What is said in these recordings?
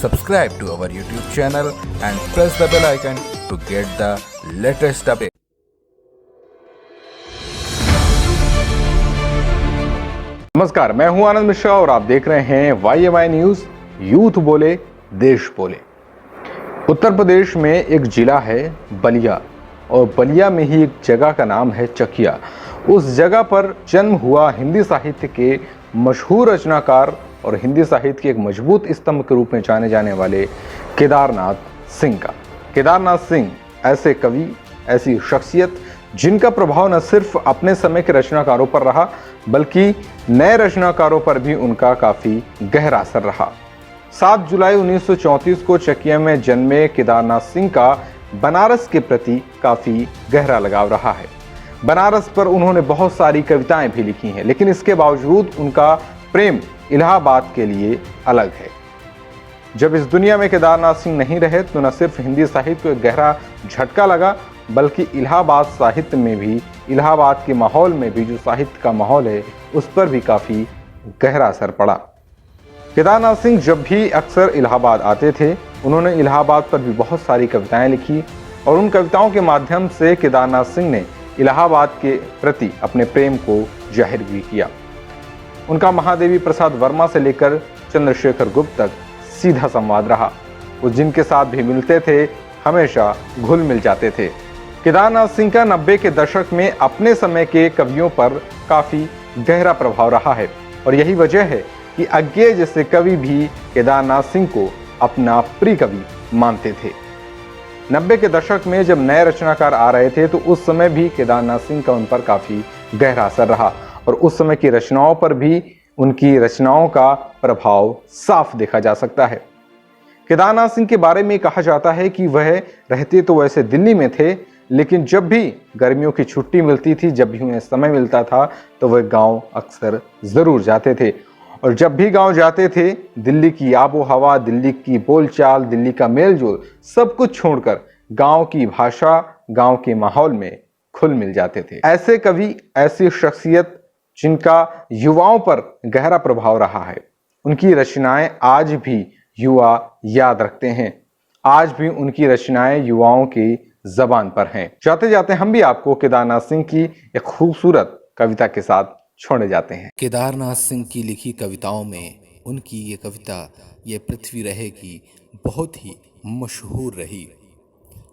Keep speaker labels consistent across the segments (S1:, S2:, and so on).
S1: Subscribe to our YouTube channel and press the bell icon to get the latest update.
S2: नमस्कार, मैं हूं आनंद मिश्रा और आप देख रहे हैं YMI न्यूज। यूथ बोले देश बोले। उत्तर प्रदेश में एक जिला है बलिया और बलिया में ही एक जगह का नाम है चकिया। उस जगह पर जन्म हुआ हिंदी साहित्य के मशहूर रचनाकार और हिंदी साहित्य के एक मजबूत स्तंभ के रूप में जाने जाने वाले केदारनाथ सिंह का। केदारनाथ सिंह ऐसे कवि, ऐसी शख्सियत जिनका प्रभाव न सिर्फ अपने समय के रचनाकारों पर रहा बल्कि नए रचनाकारों पर भी उनका काफ़ी गहरा असर रहा। 7 जुलाई 1934 को चकिया में जन्मे केदारनाथ सिंह का बनारस के प्रति काफ़ी गहरा लगाव रहा है। बनारस पर उन्होंने बहुत सारी कविताएं भी लिखी हैं, लेकिन इसके बावजूद उनका प्रेम इलाहाबाद के लिए अलग है। जब इस दुनिया में केदारनाथ सिंह नहीं रहे तो न सिर्फ हिंदी साहित्य को एक गहरा झटका लगा बल्कि इलाहाबाद साहित्य में भी, इलाहाबाद के माहौल में भी जो साहित्य का माहौल है उस पर भी काफ़ी गहरा असर पड़ा। केदारनाथ सिंह जब भी अक्सर इलाहाबाद आते थे, उन्होंने इलाहाबाद पर भी बहुत सारी कविताएं लिखी और उन कविताओं के माध्यम से केदारनाथ सिंह ने इलाहाबाद के प्रति अपने प्रेम को जाहिर भी किया। उनका महादेवी प्रसाद वर्मा से लेकर चंद्रशेखर गुप्त तक सीधा संवाद रहा। वो जिनके साथ भी मिलते थे हमेशा घुल मिल जाते थे। केदारनाथ सिंह का 90 के दशक में अपने समय के कवियों पर काफ़ी गहरा प्रभाव रहा है और यही वजह है कि अज्ञेय जैसे कवि भी केदारनाथ सिंह को अपना प्रिय कवि मानते थे। 90 के दशक में जब नए रचनाकार आ रहे थे तो उस समय भी केदारनाथ सिंह का उन पर काफ़ी गहरा असर रहा और उस समय की रचनाओं पर भी उनकी रचनाओं का प्रभाव साफ देखा जा सकता है। केदारनाथ सिंह के बारे में कहा जाता है कि वह रहते तो वैसे दिल्ली में थे, लेकिन जब भी गर्मियों की छुट्टी मिलती थी, जब भी उन्हें समय मिलता था तो वह गांव अक्सर ज़रूर जाते थे और जब भी गांव जाते थे दिल्ली की आबो हवा, दिल्ली की बोलचाल, दिल्ली का मेलजोल सब कुछ छोड़कर गांव की भाषा, गांव के माहौल में खुल मिल जाते थे। ऐसे कवि, ऐसी शख्सियत जिनका युवाओं पर गहरा प्रभाव रहा है, उनकी रचनाएं आज भी युवा याद रखते हैं, आज भी उनकी रचनाएं युवाओं की जबान पर हैं। जाते जाते हम भी आपको केदारनाथ सिंह की एक खूबसूरत कविता के साथ छोड़े जाते हैं।
S3: केदारनाथ सिंह की लिखी कविताओं में उनकी ये कविता ये पृथ्वी रहेगी बहुत ही मशहूर रही।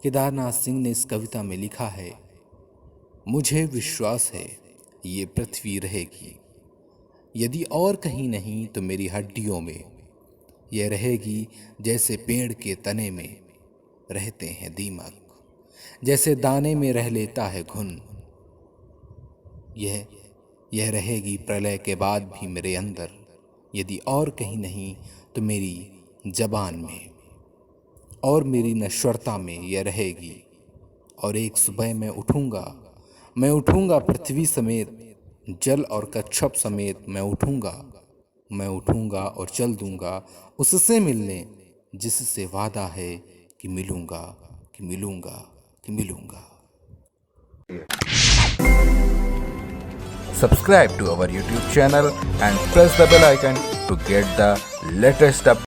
S3: केदारनाथ सिंह ने इस कविता में लिखा है, मुझे विश्वास है ये पृथ्वी रहेगी, यदि और कहीं नहीं तो मेरी हड्डियों में। यह रहेगी जैसे पेड़ के तने में रहते हैं दीमक, जैसे दाने में रह लेता है घुन। यह रहेगी प्रलय के बाद भी मेरे अंदर, यदि और कहीं नहीं तो मेरी जबान में और मेरी नश्वरता में यह रहेगी। और एक सुबह मैं उठूंगा पृथ्वी समेत, जल और कच्छप समेत मैं उठूंगा और चल दूंगा उससे मिलने जिससे वादा है कि मिलूंगा।
S1: Subscribe to our YouTube channel and press the bell icon to get the latest update.